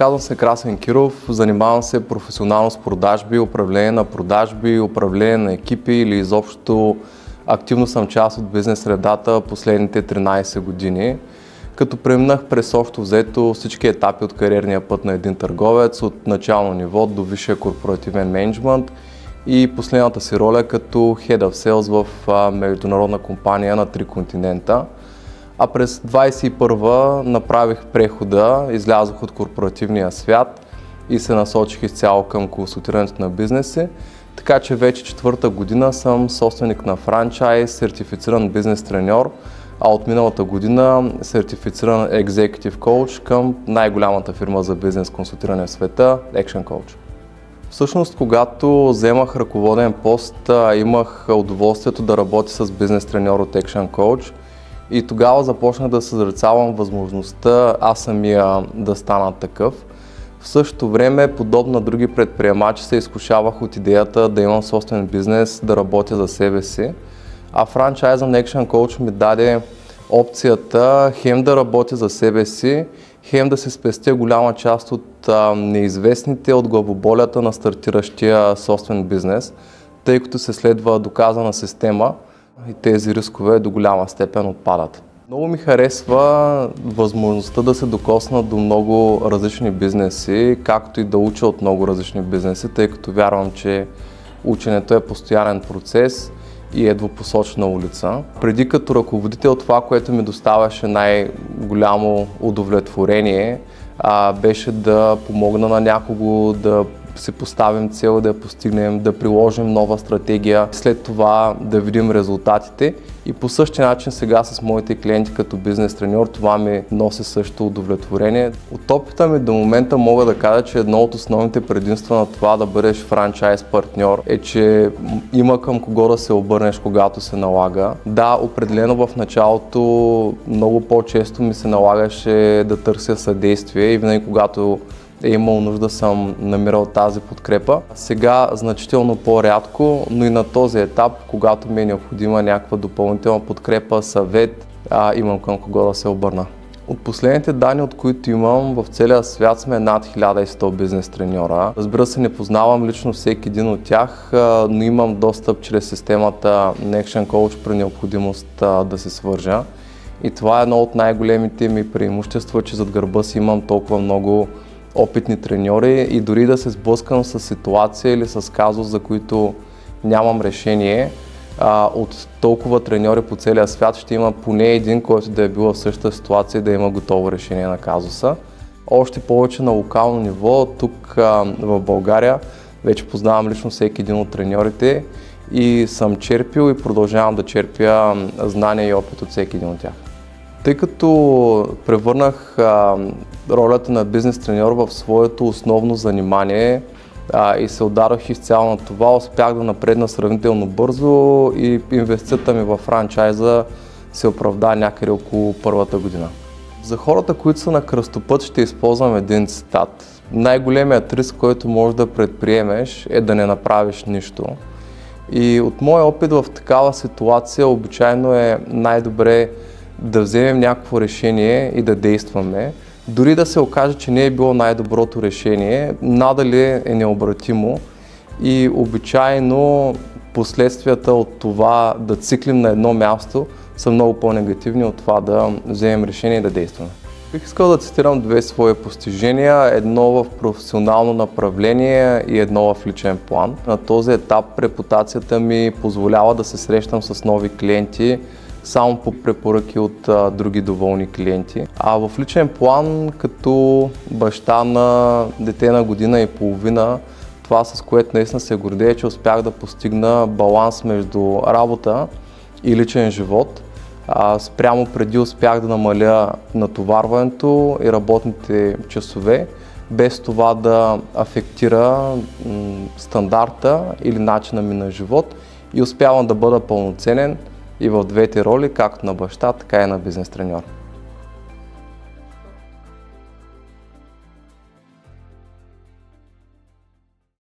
Казвам се Красен Киров, занимавам се професионално с продажби, управление на продажби, управление на екипи или изобщо активно съм част от бизнес средата последните 13 години, като преминах през общо взето всички етапи от кариерния път на един търговец, от начално ниво до висшия корпоративен мениджмънт и последната си роля като Head of Sales в международна компания на 3 континента. А през 2021 направих прехода, излязох от корпоративния свят и се насочих изцяло към консултирането на бизнеси. Така че вече 4-та година съм собственик на франчайз, сертифициран бизнес треньор, а от миналата година сертифициран Executive Coach към най-голямата фирма за бизнес консултиране в света – Action Coach. Всъщност, когато вземах ръководен пост, имах удоволствието да работя с бизнес треньор от Action Coach и тогава започнах да съзерцавам възможността аз самия да стана такъв. В същото време, подобно на други предприемачи, се изкушавах от идеята да имам собствен бизнес, да работя за себе си. А франчайзът на Action Coach ми даде опцията хем да работя за себе си, хем да се спестя голяма част от неизвестните, от главоболията на стартиращия собствен бизнес, тъй като се следва доказана система и тези рискове до голяма степен отпадат. Много ми харесва възможността да се докосна до много различни бизнеси, както и да уча от много различни бизнеси, тъй като вярвам, че ученето е постоянен процес и е двупосочна улица. Преди като ръководител това, което ми доставяше най-голямо удовлетворение, беше да помогна на някого да си поставим цел, да я постигнем, да приложим нова стратегия, след това да видим резултатите. И по същия начин сега с моите клиенти като бизнес треньор това ми носи също удовлетворение. От опита ми до момента мога да кажа, че едно от основните предимства на това да бъдеш франчайз партньор е, че има към кого да се обърнеш, когато се налага. Да, определено в началото много по-често ми се налагаше да търся съдействие и винаги когато е имал нужда съм намирал тази подкрепа. Сега значително по-рядко, но и на този етап, когато ми е необходима някаква допълнителна подкрепа, съвет, имам към кого да се обърна. От последните данни, от които имам, в целия свят сме над 1100 бизнес треньора. Разбира се, не познавам лично всеки един от тях, но имам достъп чрез системата на Action Coach при необходимост да се свържа. И това е едно от най-големите ми преимущества, че зад гърба си имам толкова много опитни треньори и дори да се сблъскам с ситуация или с казус, за които нямам решение, от толкова треньори по целия свят ще има поне един, който да е бил в същата ситуация и да има готово решение на казуса. Още повече на локално ниво, тук в България, вече познавам лично всеки един от треньорите и съм черпил и продължавам да черпя знания и опит от всеки един от тях. Тъй като превърнах ролята на бизнес треньор в своето основно занимание и се отдадох изцяло на това, успях да напредна сравнително бързо и инвестицията ми в франчайза се оправда някъде около първата година. За хората, които са на кръстопът, ще използвам един цитат. Най-големият риск, който можеш да предприемеш, е да не направиш нищо. И от моя опит в такава ситуация обичайно е най-добре да вземем някакво решение и да действаме. Дори да се окаже, че не е било най-доброто решение, надали е необратимо и обичайно последствията от това да циклим на едно място са много по-негативни от това да вземем решение и да действаме. Бих искал да цитирам две свои постижения, едно в професионално направление и едно в личен план. На този етап репутацията ми позволява да се срещам с нови клиенти само по препоръки от други доволни клиенти. А в личен план, като баща на дете на година и половина, това с което наистина се гордея, че успях да постигна баланс между работа и личен живот. Спрямо преди успях да намаля натоварването и работните часове, без това да афектира стандарта или начина ми на живот и успявам да бъда пълноценен и в двете роли, както на баща, така и на бизнес треньор.